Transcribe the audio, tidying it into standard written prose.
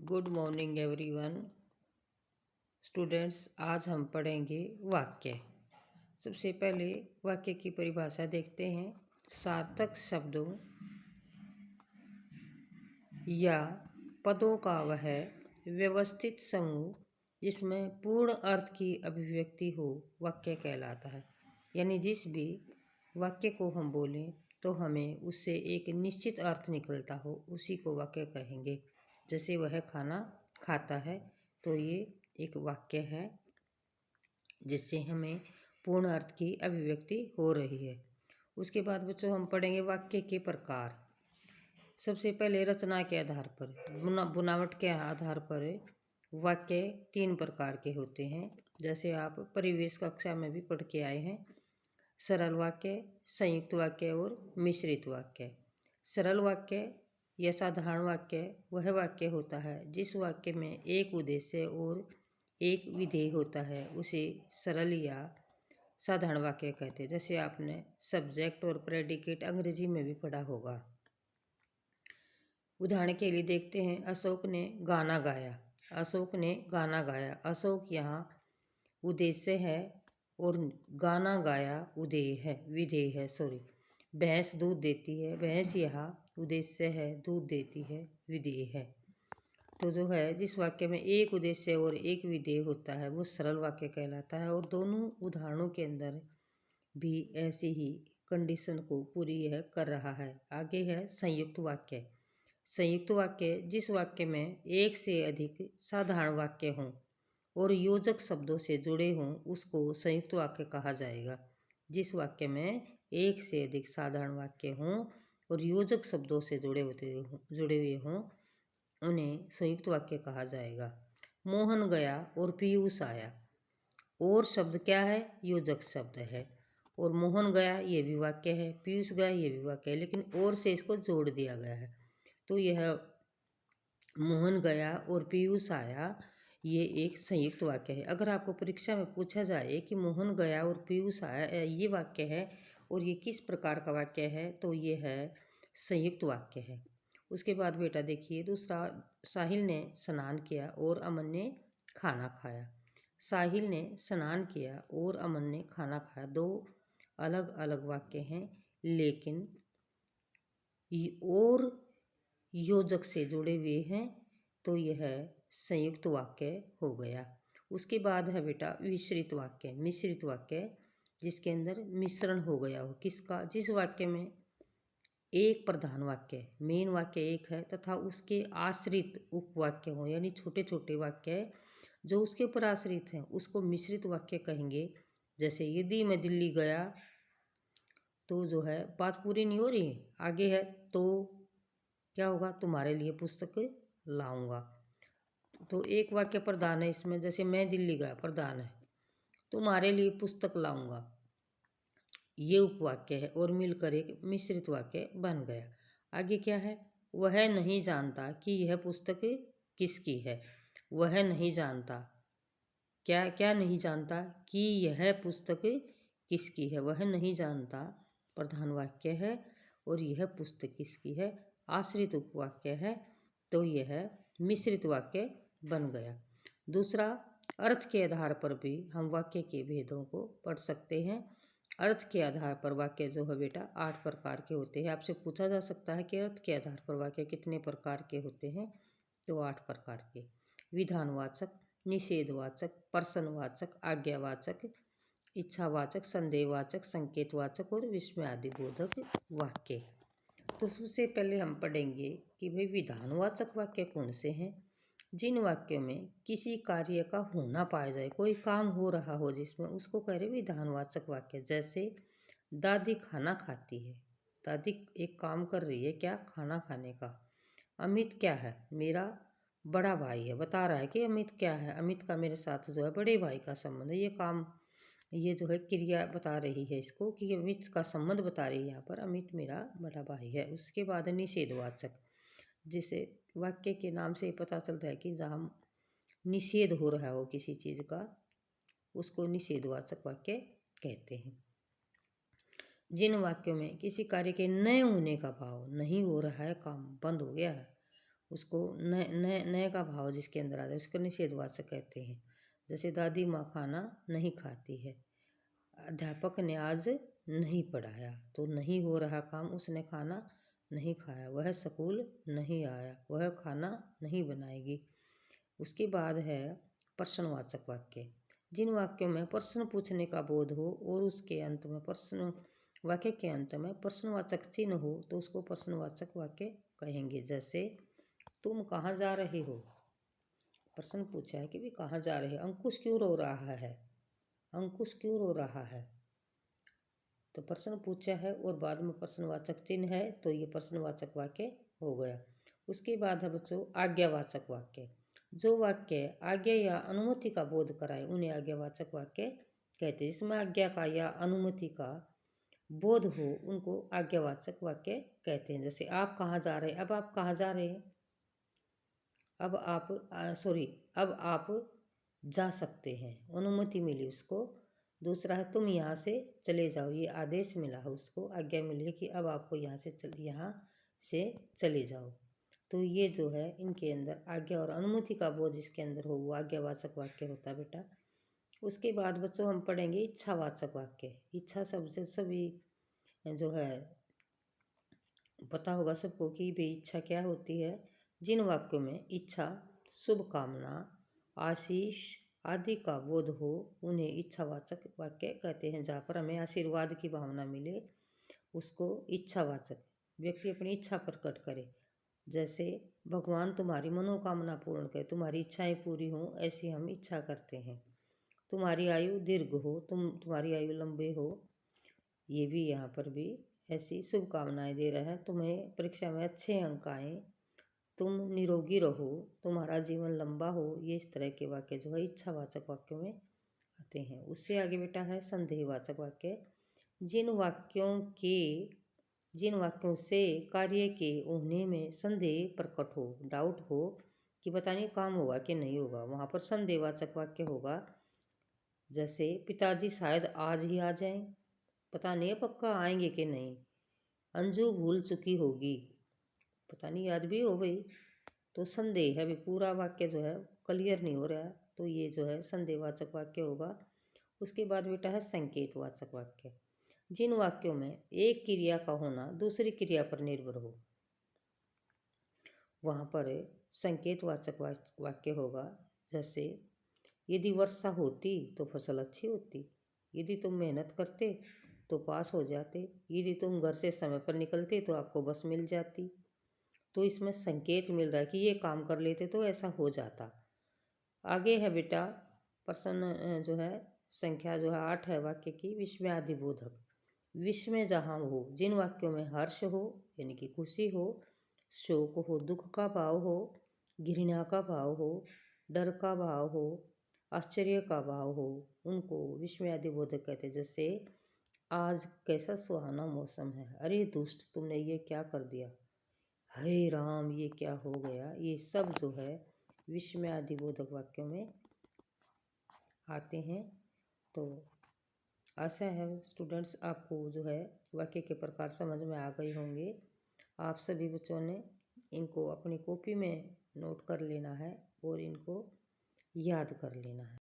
Good morning everyone. Students, आज हम पढ़ेंगे वाक्य। सबसे पहले वाक्य की परिभाषा देखते हैं। सार्थक शब्दों या पदों का वह व्यवस्थित समूह जिसमें पूर्ण अर्थ की अभिव्यक्ति हो वाक्य कहलाता है। यानी जिस भी वाक्य को हम बोलें तो हमें उससे एक निश्चित अर्थ निकलता हो, उसी को वाक्य कहेंगे। जैसे वह खाना खाता है तो ये एक वाक्य है जिससे हमें पूर्ण अर्थ की अभिव्यक्ति हो रही है। उसके बाद बच्चों हम पढ़ेंगे वाक्य के प्रकार। सबसे पहले रचना के आधार पर, बुनावट के आधार पर वाक्य 3 प्रकार के होते हैं। जैसे आप परिवेश कक्षा में भी पढ़ के आए हैं। सरल वाक्य, संयुक्त वाक्य और मिश्रित वाक्य। सरल वाक्य या साधारण वाक्य वह वाक्य होता है जिस वाक्य में एक उद्देश्य और एक विधेय होता है, उसे सरल या साधारण वाक्य कहते हैं। जैसे आपने सब्जेक्ट और प्रेडिकेट अंग्रेजी में भी पढ़ा होगा। उदाहरण के लिए देखते हैं, अशोक ने गाना गाया। अशोक ने गाना गाया। अशोक यहाँ उद्देश्य है और गाना गाया विधेय है। भैंस दूध देती है। भैंस यहाँ उद्देश्य है, दूध देती है, विधेय है। तो जो है जिस वाक्य में एक उद्देश्य और एक विधेय होता है वो सरल वाक्य कहलाता है। और दोनों उदाहरणों के अंदर भी ऐसी ही कंडीशन को पूरी यह कर रहा है। आगे है संयुक्त वाक्य। संयुक्त वाक्य जिस वाक्य में एक से अधिक साधारण वाक्य हों और योजक शब्दों से जुड़े हों उसको संयुक्त वाक्य कहा जाएगा। जिस वाक्य में एक से अधिक साधारण वाक्य हों और योजक शब्दों से जुड़े हुए हों उन्हें संयुक्त वाक्य कहा जाएगा। मोहन गया और पीयूष आया। और शब्द क्या है? योजक शब्द है। और मोहन गया ये भी वाक्य है, पीयूष गया ये भी वाक्य है, लेकिन और से इसको जोड़ दिया गया है। तो यह मोहन गया और पीयूष आया ये एक संयुक्त वाक्य है। अगर आपको परीक्षा में पूछा जाए कि मोहन गया और पीयूष आया ये वाक्य है और ये किस प्रकार का वाक्य है, तो ये है संयुक्त वाक्य है। उसके बाद बेटा देखिए दूसरा, साहिल ने स्नान किया और अमन ने खाना खाया। साहिल ने स्नान किया और अमन ने खाना खाया। दो अलग अलग वाक्य हैं लेकिन और योजक से जुड़े हुए हैं, तो यह संयुक्त वाक्य हो गया। उसके बाद है बेटा मिश्रित वाक्य। मिश्रित वाक्य जिसके अंदर मिश्रण हो गया हो किसका? जिस वाक्य में एक प्रधान वाक्य, मेन वाक्य एक है तथा उसके आश्रित उपवाक्य हो, यानी छोटे छोटे वाक्य जो उसके ऊपर आश्रित हैं, उसको मिश्रित वाक्य कहेंगे। जैसे यदि मैं दिल्ली गया, तो जो है बात पूरी नहीं हो रही है, आगे है तो क्या होगा? तुम्हारे लिए पुस्तक लाऊंगा। तो एक वाक्य प्रधान है इसमें, जैसे मैं दिल्ली गया प्रधान है, तुम्हारे लिए पुस्तक लाऊंगा ये उपवाक्य है और मिलकर एक मिश्रित वाक्य बन गया। आगे क्या है? वह नहीं जानता कि यह पुस्तक किसकी है। वह नहीं जानता, क्या क्या नहीं जानता कि यह पुस्तक किसकी है। वह नहीं जानता प्रधान वाक्य है और यह पुस्तक किसकी है आश्रित उपवाक्य है, तो यह मिश्रित वाक्य बन गया। दूसरा, अर्थ के आधार पर भी हम वाक्य के भेदों को पढ़ सकते हैं। अर्थ के आधार पर वाक्य जो है बेटा 8 प्रकार के होते हैं। आपसे पूछा जा सकता है कि अर्थ के आधार पर वाक्य कितने प्रकार के होते हैं, तो 8 प्रकार के। विधानवाचक, निषेधवाचक, प्रश्नवाचक, आज्ञावाचक, इच्छावाचक, संदेहवाचक, संकेतवाचक और विस्मयादिबोधक वाक्य। तो सबसे पहले हम पढ़ेंगे कि भाई विधानवाचक वाक्य कौन से हैं। जिन वाक्यों में किसी कार्य का होना पाया जाए, कोई काम हो रहा हो जिसमें, उसको कह रहे विधानवाचक वाक्य। जैसे दादी खाना खाती है, दादी एक काम कर रही है, क्या? खाना खाने का। अमित क्या है? मेरा बड़ा भाई है। बता रहा है कि अमित क्या है? अमित का मेरे साथ जो है बड़े भाई का संबंध है। ये काम, ये जो है क्रिया बता रही है इसको कि अमित का संबंध बता रही है यहाँ पर, अमित मेरा बड़ा भाई है। उसके बाद निषेधवाचक, जिसे वाक्य के नाम से पता चल रहा है कि जहाँ निषेध हो रहा हो किसी चीज़ का, उसको निषेधवाचक वाक्य कहते हैं। जिन वाक्यों में किसी कार्य के न होने का भाव, नहीं हो रहा है काम, बंद हो गया है, उसको न न नए का भाव जिसके अंदर आ जाए उसको निषेधवाचक कहते हैं। जैसे दादी माँ खाना नहीं खाती है, अध्यापक ने आज नहीं पढ़ाया, तो नहीं हो रहा काम, उसने खाना नहीं खाया, वह स्कूल नहीं आया, वह खाना नहीं बनाएगी। उसके बाद है प्रश्नवाचक वाक्य। जिन वाक्यों में प्रश्न पूछने का बोध हो और उसके अंत में प्रश्न वाक्य के अंत में प्रश्नवाचक चिन्ह हो तो उसको प्रश्नवाचक वाक्य कहेंगे। जैसे तुम कहाँ जा रहे हो, प्रश्न पूछा है कि भी कहाँ जा रहे हो, अंकुश क्यों रो रहा है, अंकुश क्यों रो रहा है, तो प्रश्न पूछा है और बाद में प्रश्नवाचक चिन्ह है तो ये प्रश्नवाचक वाक्य हो गया। उसके बाद है बच्चों आज्ञावाचक वाक्य। जो वाक्य आज्ञा या अनुमति का बोध कराए उन्हें आज्ञावाचक वाक्य कहते हैं। जिसमें आज्ञा का या अनुमति का बोध हो उनको आज्ञावाचक वाक्य कहते हैं। जैसे आप कहाँ जा रहे हैं, अब आप कहाँ जा रहे हैं, अब आप जा सकते हैं, अनुमति मिली उसको। दूसरा है तुम यहाँ से चले जाओ, ये आदेश मिला है उसको, आज्ञा मिली है कि अब आपको यहाँ से चले जाओ। तो ये जो है इनके अंदर आज्ञा और अनुमति का बोध जिसके अंदर हो वो आज्ञावाचक वाक्य होता है बेटा। उसके बाद बच्चों हम पढ़ेंगे इच्छावाचक वाक्य। इच्छा शब्द से सभी जो है पता होगा सबको कि भाई इच्छा क्या होती है। जिन वाक्यों में इच्छा, शुभ कामना, आशीष आदि का बोध हो उन्हें इच्छावाचक वाक्य कहते हैं। जहाँ पर हमें आशीर्वाद की भावना मिले उसको इच्छावाचक, व्यक्ति अपनी इच्छा प्रकट करे। जैसे भगवान तुम्हारी मनोकामना पूर्ण करे, तुम्हारी इच्छाएं पूरी हों ऐसी हम इच्छा करते हैं। तुम्हारी आयु दीर्घ हो, तुम्हारी आयु लंबे हो, ये भी यहाँ पर भी ऐसी शुभकामनाएं दे रहे हैं। तुम्हें परीक्षा में अच्छे अंक आए, तुम निरोगी रहो, तुम्हारा जीवन लंबा हो, ये इस तरह के वाक्य जो है इच्छावाचक वाक्यों में आते हैं। उससे आगे बेटा है संदेहवाचक वाक्य। जिन वाक्यों से कार्य के होने में संदेह प्रकट हो, डाउट हो कि पता नहीं काम होगा कि नहीं होगा, वहाँ पर संदेहवाचक वाक्य होगा। जैसे पिताजी शायद आज ही आ जाएं, पता नहीं है पक्का आएंगे कि नहीं, अंजू भूल चुकी होगी, पता नहीं याद भी हो गई, तो संदेह है, अभी पूरा वाक्य जो है क्लियर नहीं हो रहा है, तो ये जो है संदेहवाचक वाक्य होगा। उसके बाद बेटा है संकेतवाचक वाक्य। जिन वाक्यों में एक क्रिया का होना दूसरी क्रिया पर निर्भर हो वहाँ पर संकेतवाचक वाक्य होगा। जैसे यदि वर्षा होती तो फसल अच्छी होती, यदि तुम मेहनत करते तो पास हो जाते, यदि तुम घर से समय पर निकलते तो आपको बस मिल जाती। तो इसमें संकेत मिल रहा है कि ये काम कर लेते तो ऐसा हो जाता। आगे है बेटा प्रश्न जो है संख्या जो है 8 है वाक्य की, विस्मयादिबोधक। विस्मय जहाँ हो, जिन वाक्यों में हर्ष हो यानी कि खुशी हो, शोक हो, दुख का भाव हो, घृणा का भाव हो, डर का भाव हो, आश्चर्य का भाव हो, उनको विस्मयादिबोधक कहते हैं। जैसे आज कैसा सुहाना मौसम है, अरे दुष्ट तुमने ये क्या कर दिया, हे राम ये क्या हो गया, ये सब जो है विस्मयादिबोधक वाक्यों में आते हैं। तो आशा है स्टूडेंट्स आपको जो है वाक्य के प्रकार समझ में आ गए होंगे। आप सभी बच्चों ने इनको अपनी कॉपी में नोट कर लेना है और इनको याद कर लेना है।